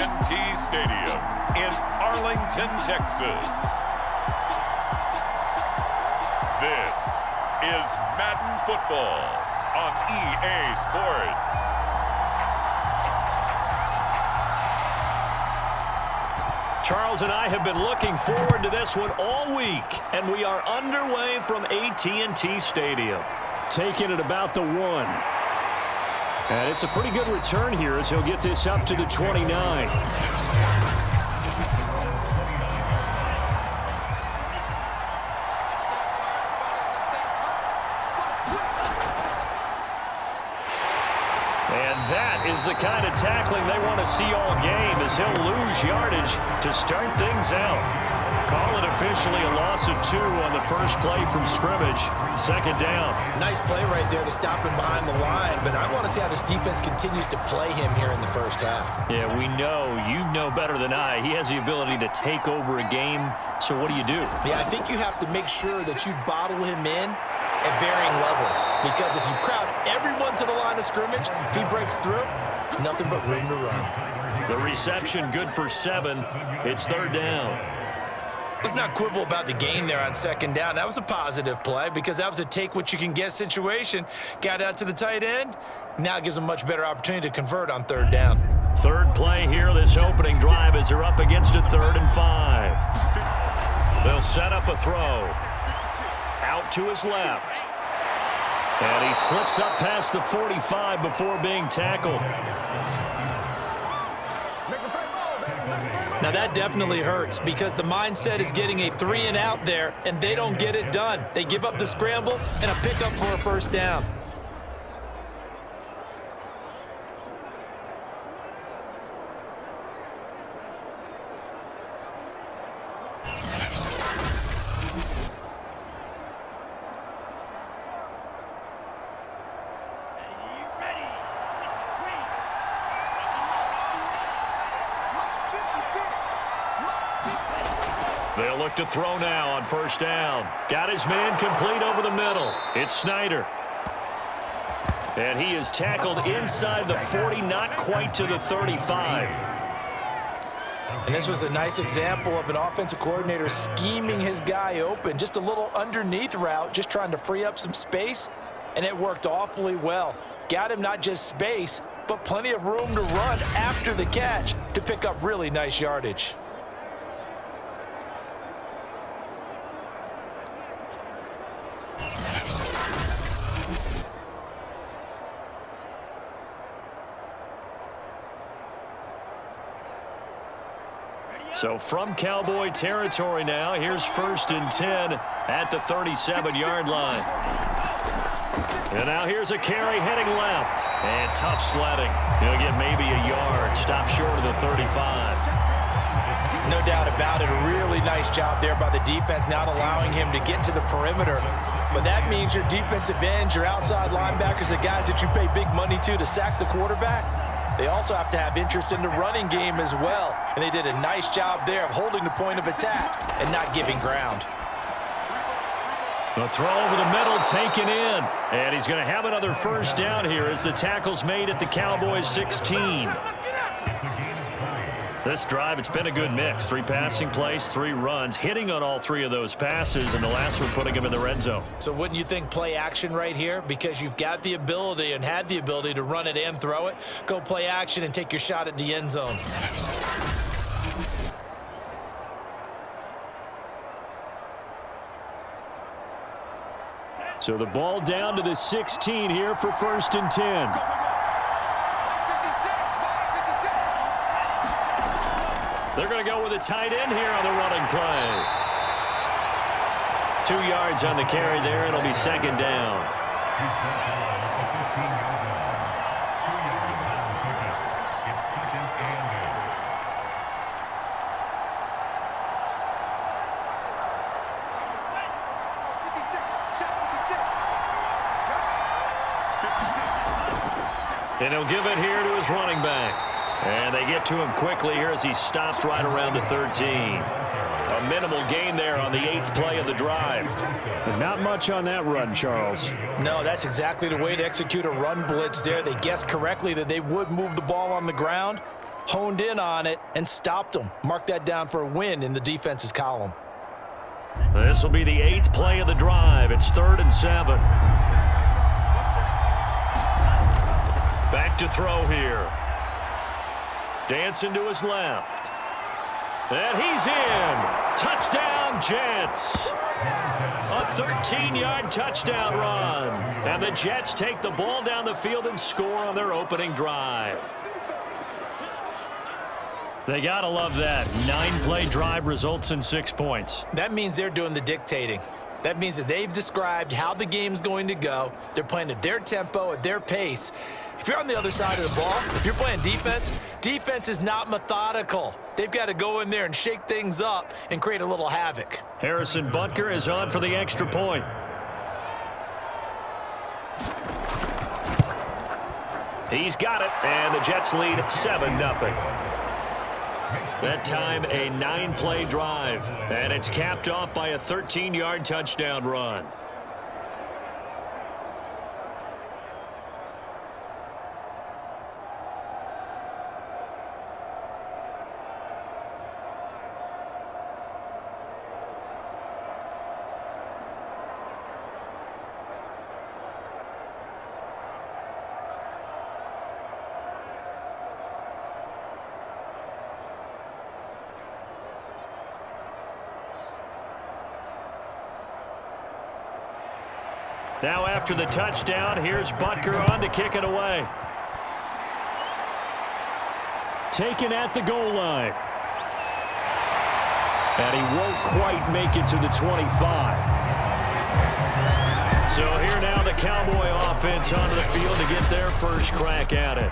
AT&T Stadium in Arlington, Texas. This is Madden Football on EA Sports. Charles and I have been looking forward to this one all week, and we are underway from AT&T Stadium. Taking it about the 1. And it's a pretty good return here as he'll get this up to the 29. And that is the kind of tackling they want to see all game, as he'll lose yardage to start things out. Call it officially a loss of 2 on the first play from scrimmage. Second down. Nice play right there to stop him behind the line, but I want to see how this defense continues to play him here in the first half. Yeah, we know, you know better than I, he has the ability to take over a game. So what do you do? Yeah, I think you have to make sure that you bottle him in at varying levels, because if you crowd everyone to the line of scrimmage, if he breaks through, there's nothing but room to run. The reception good for 7. It's third down. Let's not quibble about the gain there on second down. That was a positive play because that was a take-what-you-can-get situation. Got out to the tight end. Now it gives them a much better opportunity to convert on third down. Third play here, this opening drive, as they're up against a 3rd and 5. They'll set up a throw. Out to his left. And he slips up past the 45 before being tackled. Now that definitely hurts because the mindset is getting a 3 and out there, and they don't get it done. They give up the scramble and a pickup for a first down. They'll look to throw now on first down. Got his man complete over the middle. It's Snyder. And he is tackled inside the 40, not quite to the 35. And this was a nice example of an offensive coordinator scheming his guy open. Just a little underneath route, just trying to free up some space, and it worked awfully well. Got him not just space, but plenty of room to run after the catch to pick up really nice yardage. So from Cowboy territory now, here's 1st and 10 at the 37-yard line. And now here's a carry heading left. And tough sledding. He'll get maybe a yard. Stop short of the 35. No doubt about it. A really nice job there by the defense, not allowing him to get to the perimeter. But that means your defensive ends, your outside linebackers, the guys that you pay big money to sack the quarterback, they also have to have interest in the running game as well. And they did a nice job there of holding the point of attack and not giving ground. The throw over the middle taken in. And he's going to have another first down here as the tackle's made at the Cowboys 16. This drive, it's been a good mix. 3 passing plays, 3 runs, hitting on all 3 of those passes, and the last one putting him in the red zone. So wouldn't you think play action right here? Because you've got the ability and had the ability to run it and throw it. Go play action and take your shot at the end zone. So the ball down to the 16 here for 1st and 10. They're going to go with a tight end here on the running play. 2 yards on the carry there. It'll be second down. And he'll give it here to his running back. And they get to him quickly here as he stops right around the 13. A minimal gain there on the 8th play of the drive. But not much on that run, Charles. No, that's exactly the way to execute a run blitz there. They guessed correctly that they would move the ball on the ground. honed in on it, and stopped them. Mark that down for a win in the defense's column. This will be the 8th play of the drive. It's 3rd and 7. Back to throw here. Dancing to his left. And he's in. Touchdown, Jets. A 13-yard touchdown run. And the Jets take the ball down the field and score on their opening drive. They got to love that. 9-play drive results in 6 points. That means they're doing the dictating. That means that they've described how the game's going to go. They're playing at their tempo, at their pace. If you're on the other side of the ball, if you're playing defense, defense is not methodical. They've got to go in there and shake things up and create a little havoc. Harrison Butker is on for the extra point. He's got it, and the Jets lead 7-0. That time, a 9-play drive, and it's capped off by a 13-yard touchdown run. Now after the touchdown, here's Butker on to kick it away. Taken at the goal line. And he won't quite make it to the 25. So here now the Cowboy offense onto the field to get their first crack at it.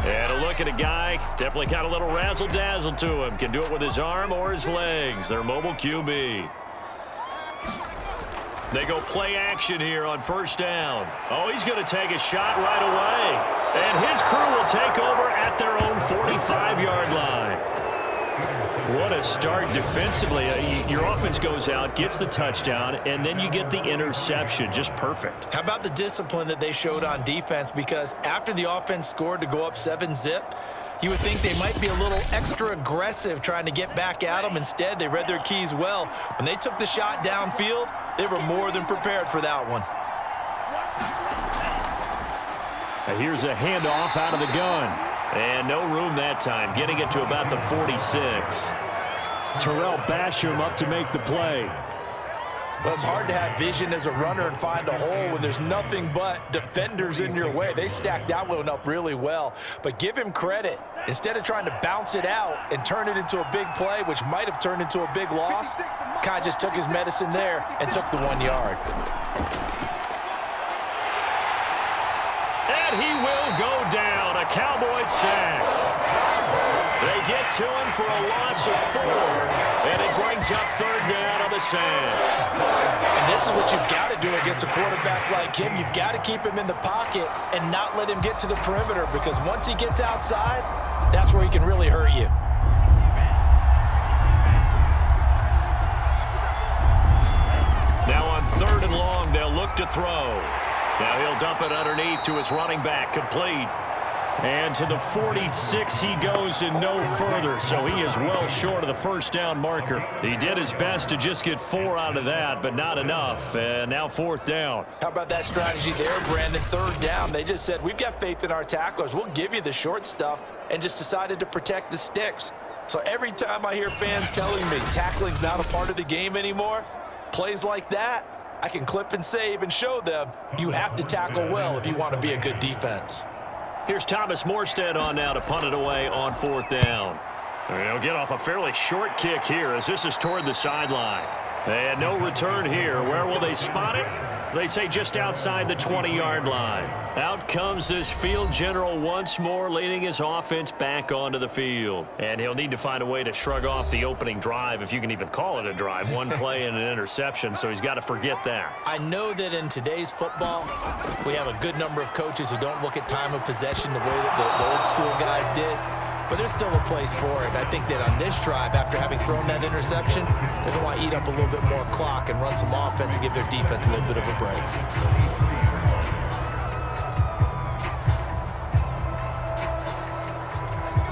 And a look at a guy, definitely got a little razzle-dazzle to him. Can do it with his arm or his legs. Their mobile QB. They go play action here on first down. Oh, he's going to take a shot right away. And his crew will take over at their own 45-yard line. What a start defensively. Your offense goes out, gets the touchdown, and then you get the interception. Just perfect. How about the discipline that they showed on defense? Because after the offense scored to go up 7-zip, you would think they might be a little extra aggressive trying to get back at them. Instead, they read their keys well. When they took the shot downfield, they were more than prepared for that one. Now here's a handoff out of the gun. And no room that time, getting it to about the 46. Terrell Basham up to make the play. Well, it's hard to have vision as a runner and find a hole when there's nothing but defenders in your way. They stacked that one up really well. But give him credit. Instead of trying to bounce it out and turn it into a big play, which might have turned into a big loss, kind of just took his medicine there and took the 1 yard. And he will go down. A Cowboys sack. They get to him for a loss of 4, and it brings up 3rd down on the sack. And this is what you've got to do against a quarterback like him. You've got to keep him in the pocket and not let him get to the perimeter, because once he gets outside, that's where he can really hurt you. Now on 3rd and long, they'll look to throw. Now he'll dump it underneath to his running back, complete. And to the 46 he goes and no further, so he is well short of the first down marker. He did his best to just get 4 out of that, but not enough. And now 4th down. How about that strategy there, Brandon? 3rd down. They just said, we've got faith in our tacklers. We'll give you the short stuff, and just decided to protect the sticks. So every time I hear fans telling me tackling's not a part of the game anymore, plays like that, I can clip and save and show them you have to tackle well if you want to be a good defense. Here's Thomas Morstead on now to punt it away on 4th down. They'll get off a fairly short kick here as this is toward the sideline. And no return here. Where will they spot it? They say just outside the 20-yard line. Out comes this field general once more, leading his offense back onto the field. And he'll need to find a way to shrug off the opening drive, if you can even call it a drive. 1 play and an interception, so he's got to forget that. I know that in today's football, we have a good number of coaches who don't look at time of possession the way that the old school guys did. But there's still a place for it. I think that on this drive, after having thrown that interception, they're going to want to eat up a little bit more clock and run some offense and give their defense a little bit of a break.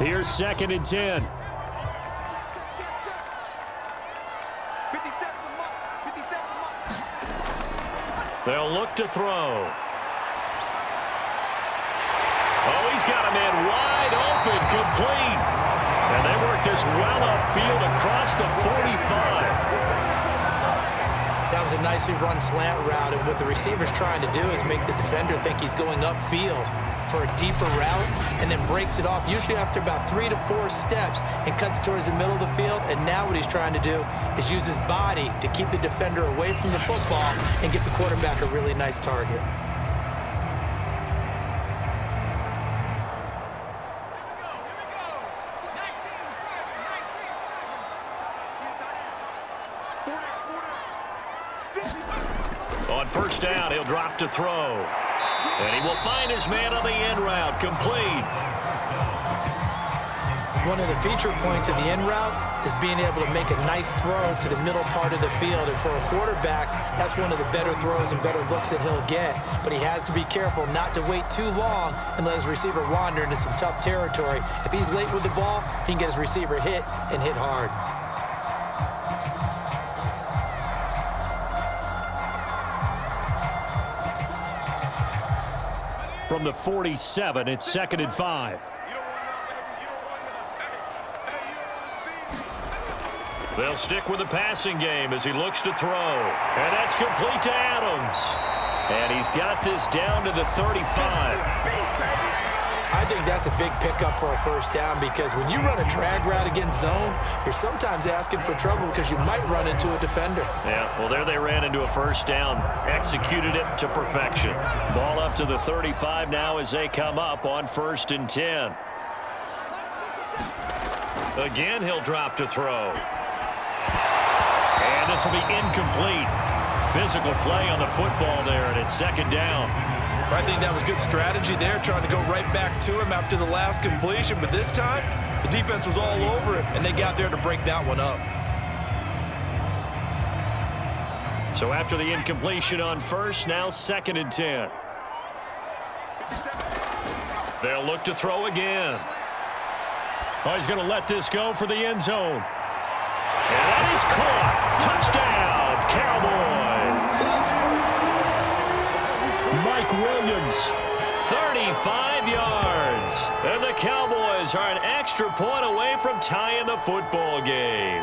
Here's 2nd and 10. They'll look to throw. Oh, he's got a man wide open, complete. And they work this well upfield across the 45. That was a nicely run slant route, and what the receiver's trying to do is make the defender think he's going upfield for a deeper route, and then breaks it off, usually after about 3 to 4 steps, and cuts towards the middle of the field. And now what he's trying to do is use his body to keep the defender away from the football and give the quarterback a really nice target. On 1st down, he'll drop to throw. And he will find his man on the end route, complete. One of the feature points of the end route is being able to make a nice throw to the middle part of the field. And for a quarterback, that's one of the better throws and better looks that he'll get. But he has to be careful not to wait too long and let his receiver wander into some tough territory. If he's late with the ball, he can get his receiver hit and hit hard. From the 47, it's 2nd and 5. They'll stick with the passing game as he looks to throw. And that's complete to Adams. And he's got this down to the 35. I think that's a big pickup for a 1st down, because when you run a drag route against zone, you're sometimes asking for trouble because you might run into a defender. Yeah, well, there they ran into a 1st down. Executed it to perfection. Ball up to the 35 now as they come up on 1st and 10. Again, he'll drop to throw. And this will be incomplete. Physical play on the football there, and it's 2nd down. I think that was good strategy there, trying to go right back to him after the last completion. But this time, the defense was all over him, and they got there to break that one up. So after the incompletion on 1st, now 2nd and 10. They'll look to throw again. Oh, he's going to let this go for the end zone. And that is caught. Touchdown, Cowboys. Mike Williams. 35 yards. And the Cowboys are an extra point away from tying the football game.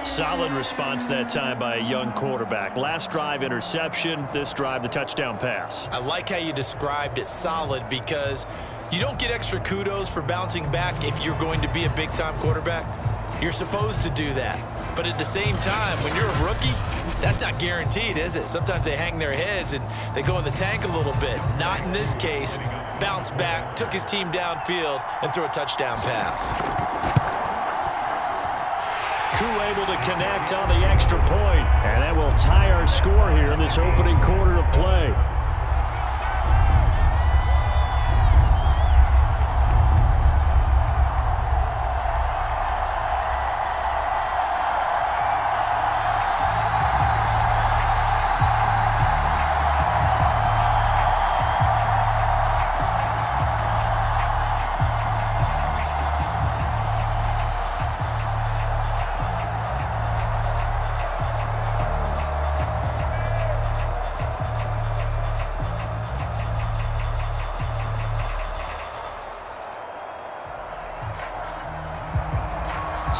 Solid response that time by a young quarterback. Last drive, interception. This drive, the touchdown pass. I like how you described it, solid, because you don't get extra kudos for bouncing back if you're going to be a big-time quarterback. You're supposed to do that. But at the same time, when you're a rookie, that's not guaranteed, is it? Sometimes they hang their heads and they go in the tank a little bit. Not in this case. Bounced back, took his team downfield, and threw a touchdown pass. Crew able to connect on the extra point. And that will tie our score here in this opening quarter of play.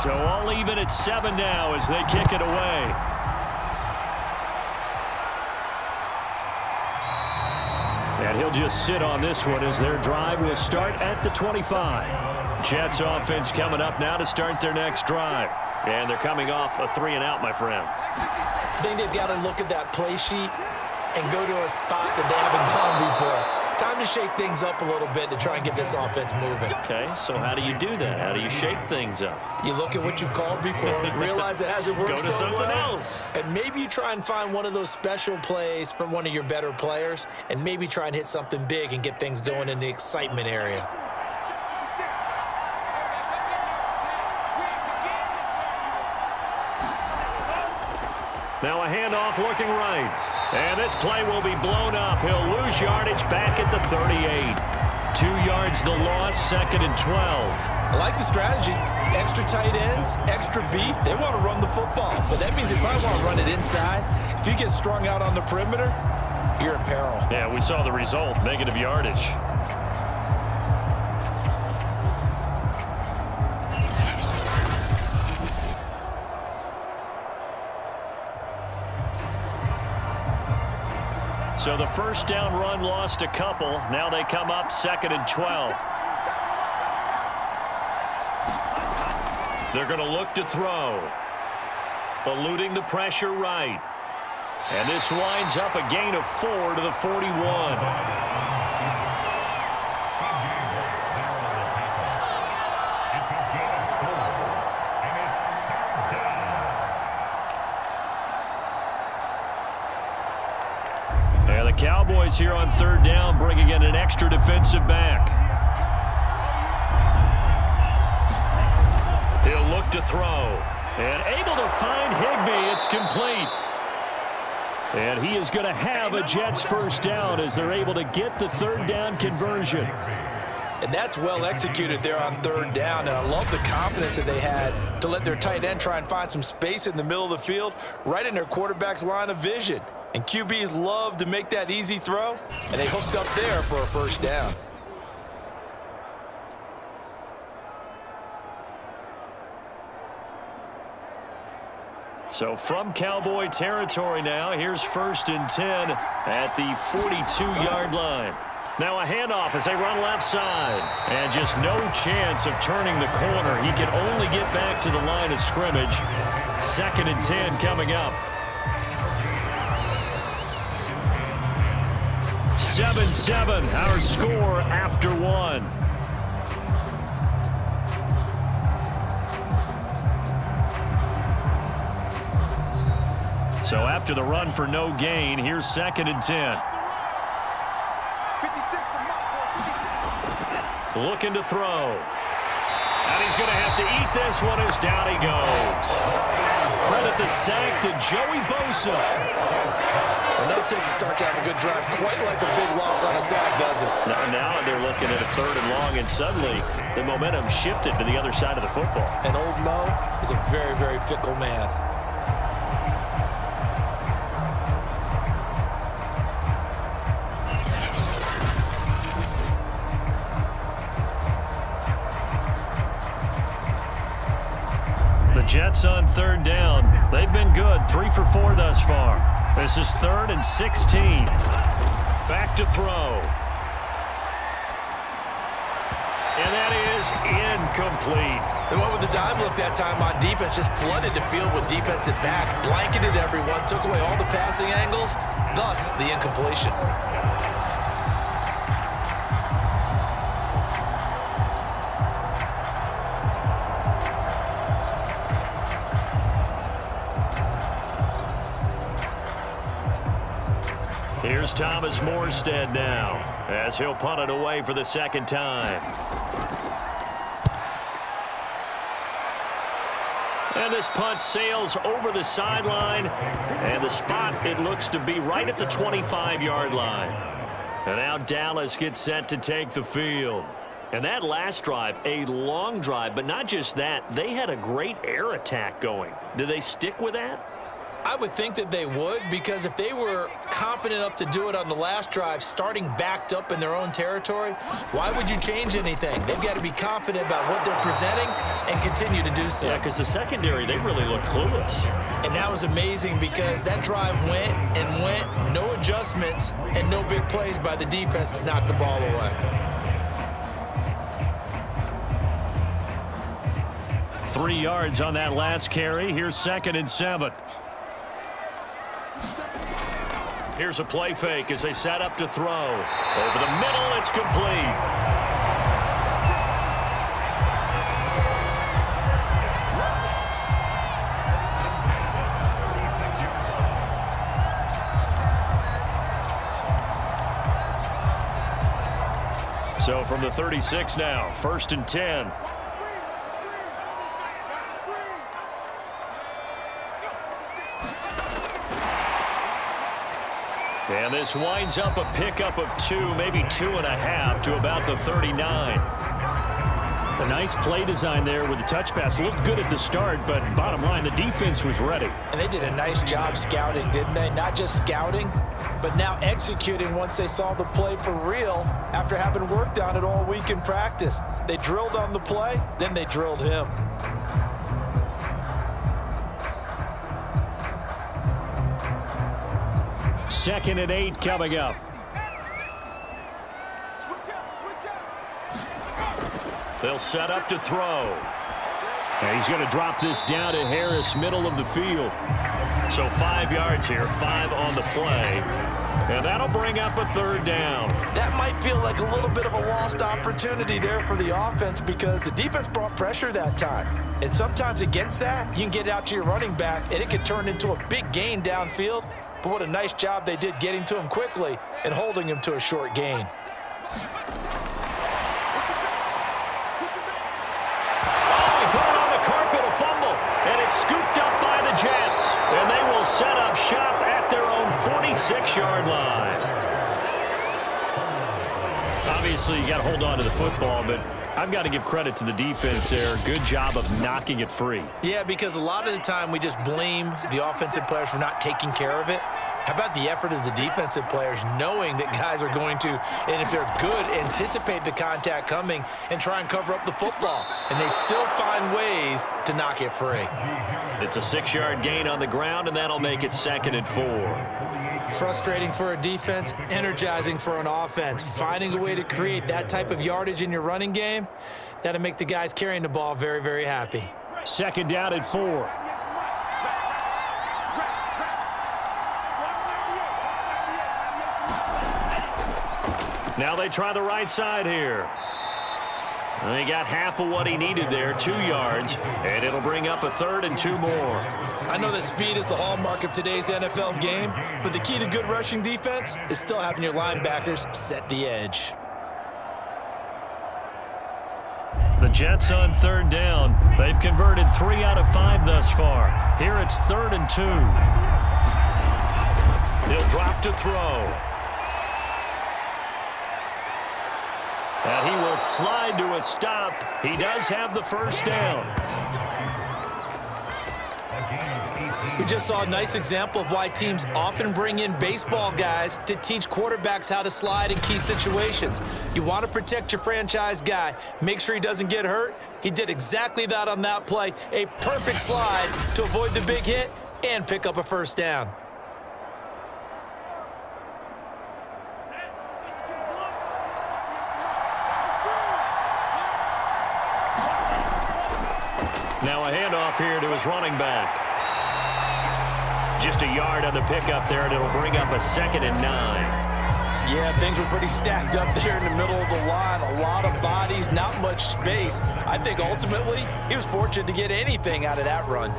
So all even at 7 now as they kick it away. And he'll just sit on this one as their drive will start at the 25. Jets offense coming up now to start their next drive. And they're coming off a 3-and-out, my friend. I think they've got to look at that play sheet and go to a spot that they haven't gone before. Time to shake things up a little bit to try and get this offense moving. Okay, so how do you do that? How do you shake things up? You look at what you've called before, realize it hasn't worked Go to so something well, else. and maybe you try and find one of those special plays from one of your better players, and maybe try and hit something big and get things going in the excitement area. Now a handoff looking right. And this play will be blown up. He'll lose yardage back at the 38. 2 yards the loss, 2nd and 12. I like the strategy. Extra tight ends, extra beef. They want to run the football. But that means if I want to run it inside, if you get strung out on the perimeter, you're in peril. Yeah, we saw the result, negative yardage. So the first down run lost a couple. Now they come up 2nd and 12. They're going to look to throw. Eluding the pressure right. And this winds up a gain of 4 to the 41. And the Cowboys here on 3rd down, bringing in an extra defensive back. He'll look to throw. And able to find Higbee. It's complete. And he is going to have a Jets first down as they're able to get the 3rd down conversion. And that's well executed there on 3rd down. And I love the confidence that they had to let their tight end try and find some space in the middle of the field, right in their quarterback's line of vision. And QBs love to make that easy throw, and they hooked up there for a first down. So from Cowboy territory now, here's 1st and 10 at the 42-yard line. Now a handoff as they run left side. And just no chance of turning the corner. He can only get back to the line of scrimmage. 2nd and 10 coming up. 7-7, our score after 1. So after the run for no gain, here's 2nd and 10. Looking to throw. And he's going to have to eat this one as down he goes. Credit the sack to Joey Bosa. Well, no Texas start to have a good drive, quite like a big loss on a sack, does it? Now they're looking at a 3rd and long, and suddenly the momentum shifted to the other side of the football. And old Mo is a very, very fickle man. Jets on 3rd down. They've been good, 3 for 4 thus far. This is 3rd and 16. Back to throw. And that is incomplete. They went with the dime look that time on defense, just flooded the field with defensive backs, blanketed everyone, took away all the passing angles, thus the incompletion. Here's Thomas Morstead now as he'll punt it away for the 2nd time. And this punt sails over the sideline, and the spot, it looks to be right at the 25-yard line. And now Dallas gets set to take the field. And that last drive, a long drive, but not just that, they had a great air attack going. Do they stick with that? I would think that they would, because if they were competent enough to do it on the last drive, starting backed up in their own territory, why would you change anything? They've got to be confident about what they're presenting and continue to do so. Yeah, because the secondary, they really look clueless. And that was amazing because that drive went and went, no adjustments and no big plays by the defense to knock the ball away. 3 yards on that last carry. Here's 2nd and 7. Here's a play fake as they set up to throw. Over the middle, it's complete. So from the 36 now, 1st and 10. And this winds up a pickup of 2, maybe 2.5 to about the 39. A nice play design there with the touch pass. Looked good at the start, but bottom line, the defense was ready. And they did a nice job scouting, didn't they? Not just scouting, but now executing once they saw the play for real after having worked on it all week in practice. They drilled on the play, then they drilled him. Second and 8 coming up. They'll set up to throw. And he's going to drop this down to Harris, middle of the field. So 5 yards here, 5 on the play. And that'll bring up a 3rd down. That might feel like a little bit of a lost opportunity there for the offense because the defense brought pressure that time. And sometimes against that, you can get out to your running back, and it could turn into a big gain downfield. But what a nice job they did getting to him quickly and holding him to a short gain. And it's scooped up by the Jets. And they will set up shop at their own 46-yard line. Obviously, you got to hold on to the football, but I've got to give credit to the defense there. Good job of knocking it free. Yeah, because a lot of the time we just blame the offensive players for not taking care of it. How about the effort of the defensive players knowing that guys are going to, and if they're good, anticipate the contact coming and try and cover up the football. And they still find ways to knock it free. It's a 6-yard gain on the ground, and that'll make it 2nd and 4. Frustrating for a defense, energizing for an offense. Finding a way to create that type of yardage in your running game, that'll make the guys carrying the ball very, very happy. 2nd down and 4. Now they try the right side here. And he got half of what he needed there, 2 yards, and it'll bring up a 3rd and 2 more. I know that speed is the hallmark of today's NFL game, but the key to good rushing defense is still having your linebackers set the edge. The Jets on 3rd down. They've converted 3 out of 5 thus far. Here it's 3rd and 2. He'll drop to throw. And he will slide to a stop. He does have the 1st down. We just saw a nice example of why teams often bring in baseball guys to teach quarterbacks how to slide in key situations. You want to protect your franchise guy. Make sure he doesn't get hurt. He did exactly that on that play. A perfect slide to avoid the big hit and pick up a 1st down. Now a handoff here to his running back. Just a yard on the pickup there, and it'll bring up a 2nd and 9. Yeah, things were pretty stacked up there in the middle of the line. A lot of bodies, not much space. I think ultimately he was fortunate to get anything out of that run.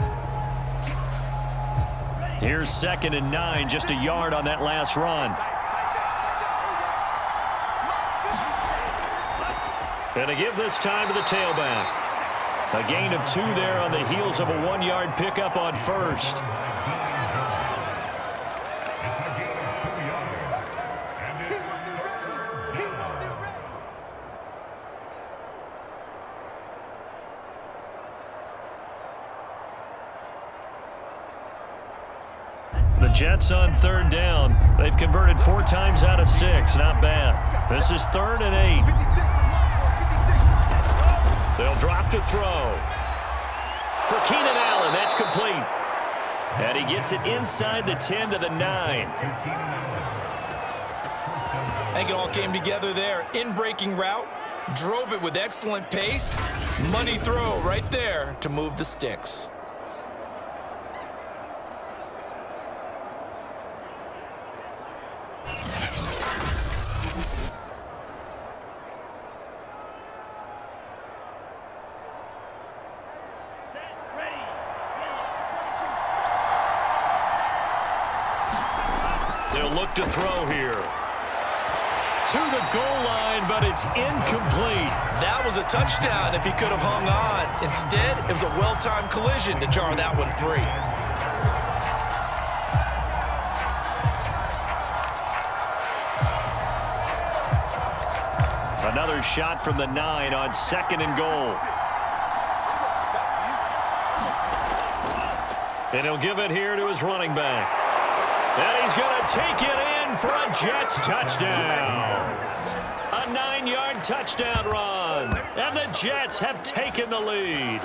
Here's 2nd and 9, just a yard on that last run. And a give this time to the tailback. A gain of 2 there on the heels of a 1-yard pickup on 1st. The Jets on 3rd down. They've converted 4 times out of 6. Not bad. This is 3rd and 8. They'll drop to throw. For Keenan Allen, that's complete. And he gets it inside the 10 to the 9. I think it all came together there. In-breaking route, drove it with excellent pace. Money throw right there to move the sticks. They'll look to throw here. To the goal line, but it's incomplete. That was a touchdown if he could have hung on. Instead, it was a well-timed collision to jar that one free. another shot from the 9 on 2nd and goal. And he'll give it here to his running back. And he's going to take it in for a Jets touchdown. A 9-yard touchdown run. And the Jets have taken the lead.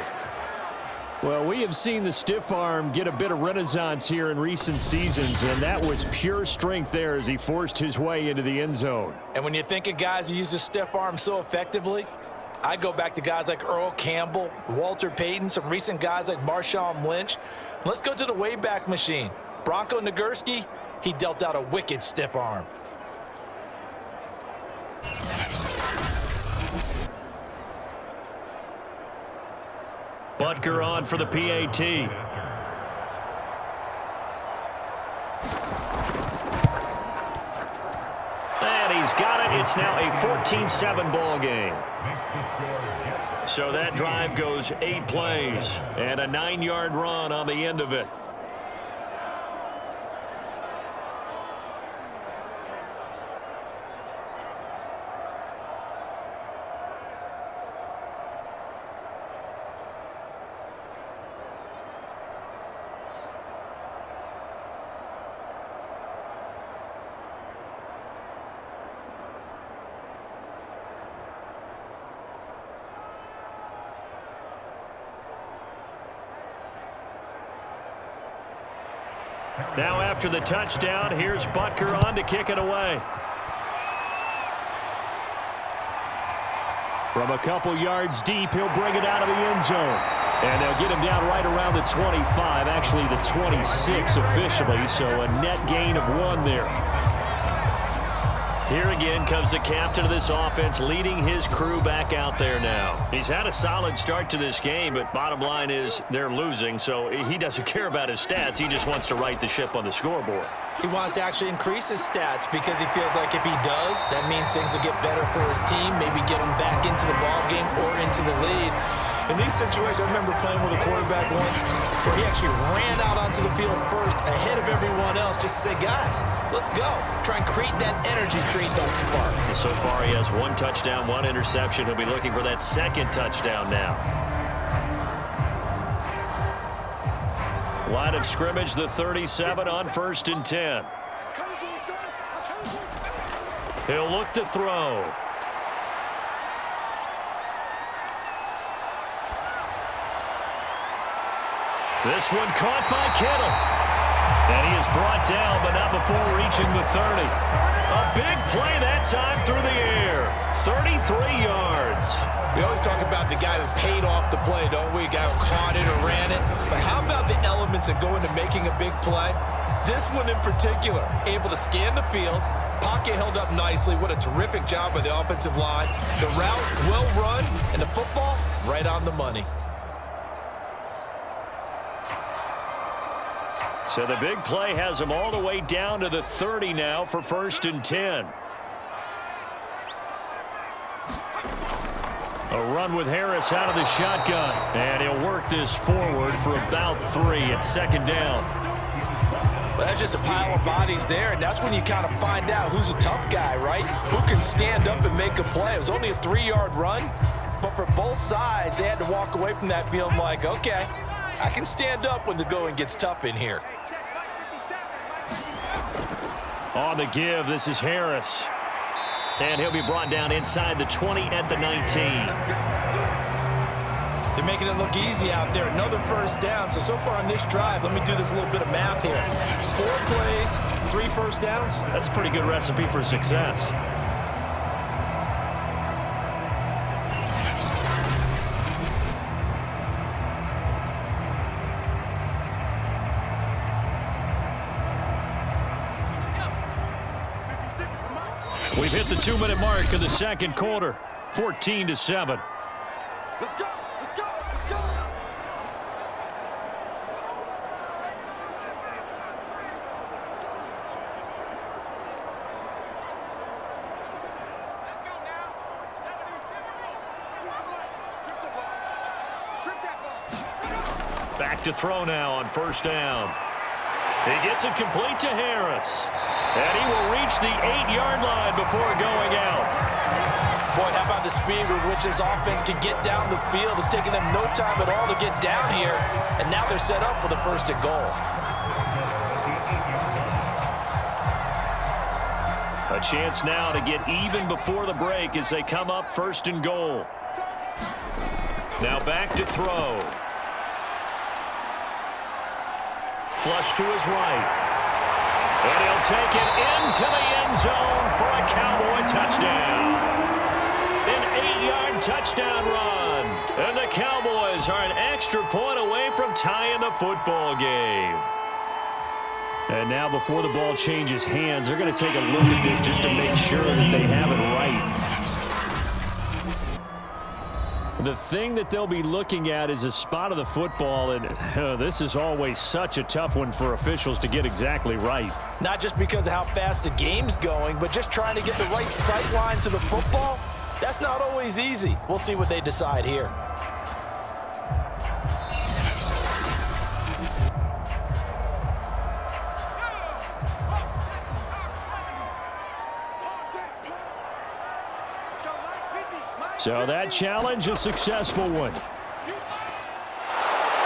Well, we have seen the stiff arm get a bit of renaissance here in recent seasons, and that was pure strength there as he forced his way into the end zone. And when you think of guys who use the stiff arm so effectively, I go back to guys like Earl Campbell, Walter Payton, some recent guys like Marshawn Lynch. Let's go to the Wayback Machine. Bronco Nagurski, he dealt out a wicked stiff arm. Butker on for the PAT. And he's got it. It's now a 14-7 ball game. So that drive goes 8 plays and a 9-yard run on the end of it. Now after the touchdown, here's Butker on to kick it away. From a couple yards deep, he'll bring it out of the end zone. And they'll get him down right around the 25, actually the 26 officially, so a net gain of 1 there. Here again comes the captain of this offense, leading his crew back out there now. He's had a solid start to this game, but bottom line is they're losing, so he doesn't care about his stats. He just wants to right the ship on the scoreboard. He wants to actually increase his stats because he feels like if he does, that means things will get better for his team, maybe get him back into the ball game or into the lead. In these situations, I remember playing with a quarterback once where he actually ran out onto the field first ahead of everyone else just to say, guys, let's go. Try and create that energy, create that spark. So far, he has 1 touchdown, 1 interception. He'll be looking for that 2nd touchdown now. Line of scrimmage, the 37 on 1st and 10. He'll look to throw. This one caught by Kittle. And he is brought down, but not before reaching the 30. A big play that time through the air. 33 yards. We always talk about the guy who paid off the play, don't we? The guy who caught it or ran it. But how about the elements that go into making a big play? This one in particular, able to scan the field, pocket held up nicely. What a terrific job by the offensive line. The route, well run, and the football, right on the money. So the big play has him all the way down to the 30 now for 1st and 10. A run with Harris out of the shotgun. And he'll work this forward for about 3 at 2nd down. Well, that's just a pile of bodies there, and that's when you kind of find out who's a tough guy, right? Who can stand up and make a play. It was only a 3-yard run, but for both sides, they had to walk away from that feeling like, okay, I can stand up when the going gets tough in here. On the give, this is Harris. And he'll be brought down inside the 20 at the 19. They're making it look easy out there. Another 1st down. So far on this drive, let me do this little bit of math here. 4 plays, 3 1st downs. That's a pretty good recipe for success. We've hit the 2-minute mark of the 2nd quarter. 14-7. Let's go! Let's go! Let's go! Let's go now. 72. Strip the ball. Strip that ball. Back to throw now on 1st down. He gets it complete to Harris. And he will reach the 8-yard line before going out. Boy, how about the speed with which this offense can get down the field? It's taking them no time at all to get down here. And now they're set up for the 1st and goal. A chance now to get even before the break as they come up 1st and goal. Now back to throw. Flush to his right. And he'll take it into the end zone for a Cowboy touchdown. An 8-yard touchdown run. And the Cowboys are an extra point away from tying the football game. And now before the ball changes hands, they're going to take a look at this just to make sure that they have it right. The thing that they'll be looking at is a spot of the football, and this is always such a tough one for officials to get exactly right. Not just because of how fast the game's going, but just trying to get the right sight line to the football. That's not always easy. We'll see what they decide here. So that challenge, a successful one.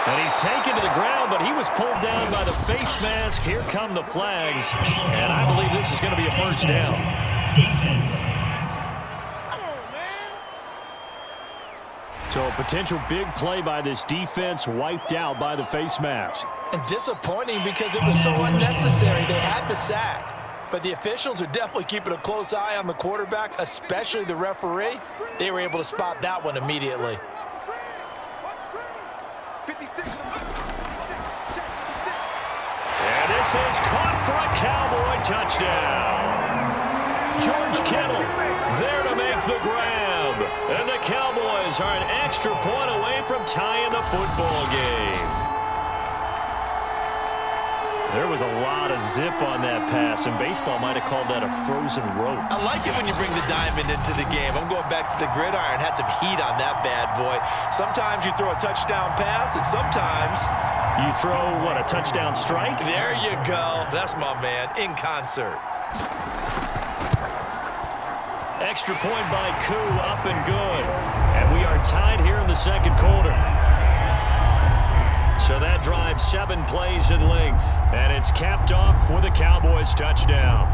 And he's taken to the ground, but he was pulled down by the face mask. Here come the flags. And I believe this is going to be a 1st down. So a potential big play by this defense wiped out by the face mask. And disappointing because it was so unnecessary. They had the sack. But the officials are definitely keeping a close eye on the quarterback, especially the referee. They were able to spot that one immediately. And this is caught for a Cowboy touchdown. George Kittle there to make the grab. And the Cowboys are an extra point away from tying the football game. There was a lot of zip on that pass, and baseball might have called that a frozen rope. I like it when you bring the diamond into the game. I'm going back to the gridiron. Had some heat on that bad boy. Sometimes you throw a touchdown pass, and sometimes you throw, what, a touchdown strike? There you go. That's my man, in concert. Extra point by Koo, up and good. And we are tied here in the 2nd quarter. So that drives 7 plays in length, and it's capped off with a Cowboys touchdown.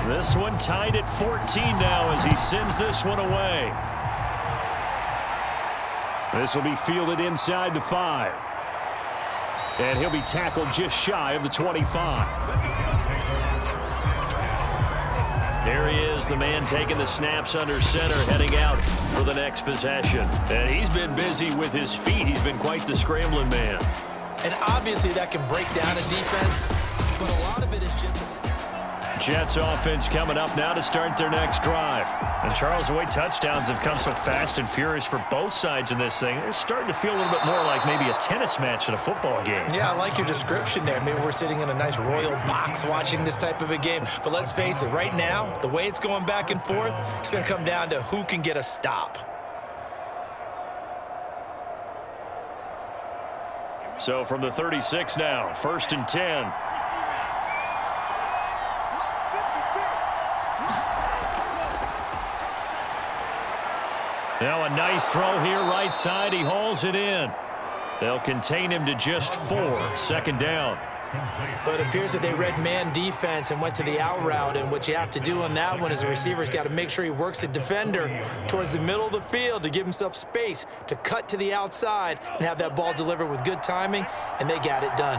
This one tied at 14 now as he sends this one away. This will be fielded inside the 5. And he'll be tackled just shy of the 25. There he is, the man taking the snaps under center, heading out for the next possession. And he's been busy with his feet. He's been quite the scrambling man. And obviously that can break down a defense, but a lot of it is just... Jets offense coming up now to start their next drive. And Charles, the way touchdowns have come so fast and furious for both sides in this thing, it's starting to feel a little bit more like maybe a tennis match in a football game. Yeah, I like your description there. Maybe we're sitting in a nice royal box watching this type of a game. But let's face it, right now, the way it's going back and forth, it's going to come down to who can get a stop. So from the 36 now, 1st and 10. Now a nice throw here right side. He hauls it in. They'll contain him to just 4. 2nd down. But it appears that they read man defense and went to the out route. And what you have to do on that one is the receiver's got to make sure he works the defender towards the middle of the field to give himself space to cut to the outside and have that ball delivered with good timing. And they got it done.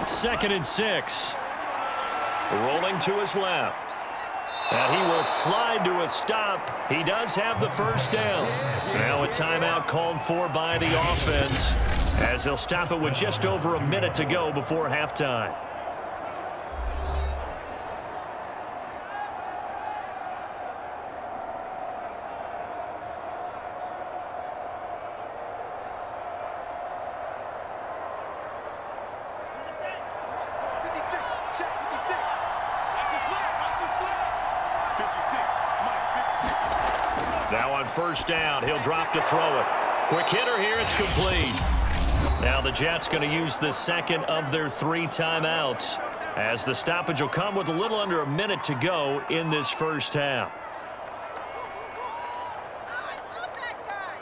2nd and 6. Rolling to his left. And he will slide to a stop. He does have the 1st down. Now a timeout called for by the offense as they'll stop it with just over a minute to go before halftime. Now on first down, he'll drop to throw it. Quick hitter here, it's complete. Now the Jets going to use the second of their 3 timeouts, as the stoppage will come with a little under a minute to go in this first half. I love that guy.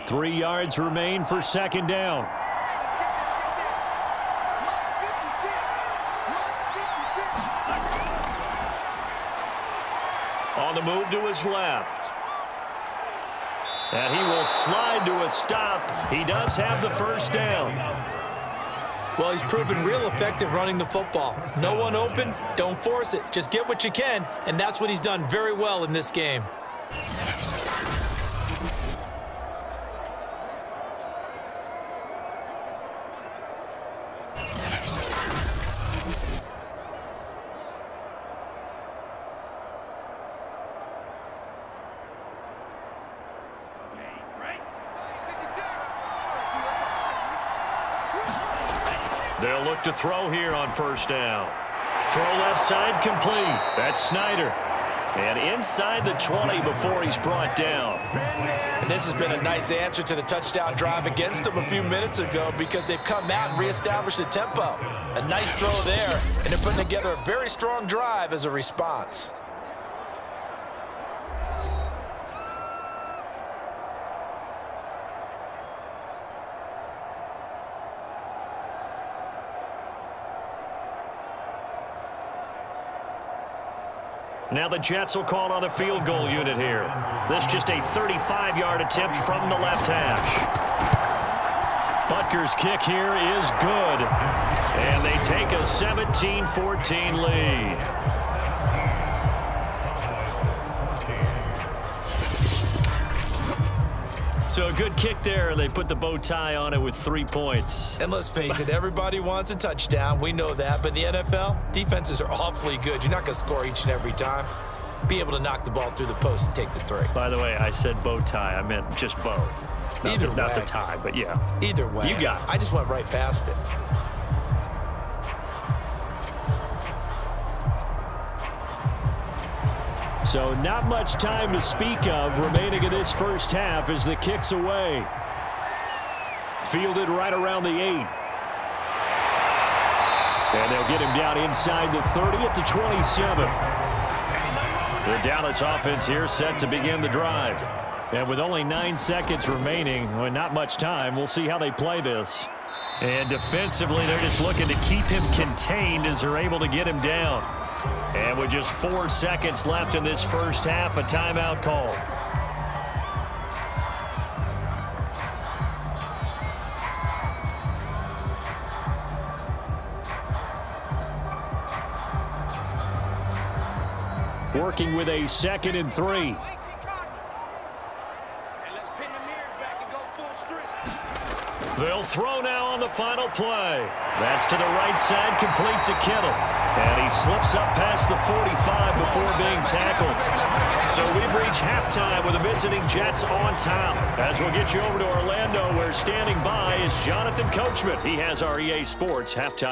3 yards remain for second down. On the move to his left. And he will slide to a stop. He does have the first down. Well, he's proven real effective running the football. No one open, don't force it. Just get what you can, and that's what he's done very well in this game. They'll look to throw here on first down. Throw left side complete. That's Snyder. And inside the 20 before he's brought down. And this has been a nice answer to the touchdown drive against them a few minutes ago, because they've come out and reestablished the tempo. A nice throw there, and they're putting together a very strong drive as a response. Now the Jets will call on the field goal unit here. This just a 35-yard attempt from the left hash. Butker's kick here is good. And they take a 17-14 lead. So a good kick there, and they put the bow tie on it with 3 points. And let's face it, everybody wants a touchdown. We know that. But in the NFL, defenses are awfully good. You're not going to score each and every time. Be able to knock the ball through the post and take the 3. By the way, I said bow tie. I meant just bow. Not the tie, but yeah. Either way. You got it. I just went right past it. So not much time to speak of remaining in this first half as the kick's away. Fielded right around the 8. And they'll get him down inside the 30 at the 27. The Dallas offense here set to begin the drive. And with only 9 seconds remaining, well, not much time, we'll see how they play this. And defensively, they're just looking to keep him contained as they're able to get him down. And with just 4 seconds left in this first half, a timeout call. Working with a 2nd and 3. They'll throw now on the final play. That's to the right side, complete to Kittle. And he slips up past the 45 before being tackled. So we've reached halftime with the visiting Jets on top. As we'll get you over to Orlando, where standing by is Jonathan Coachman. He has our EA Sports halftime.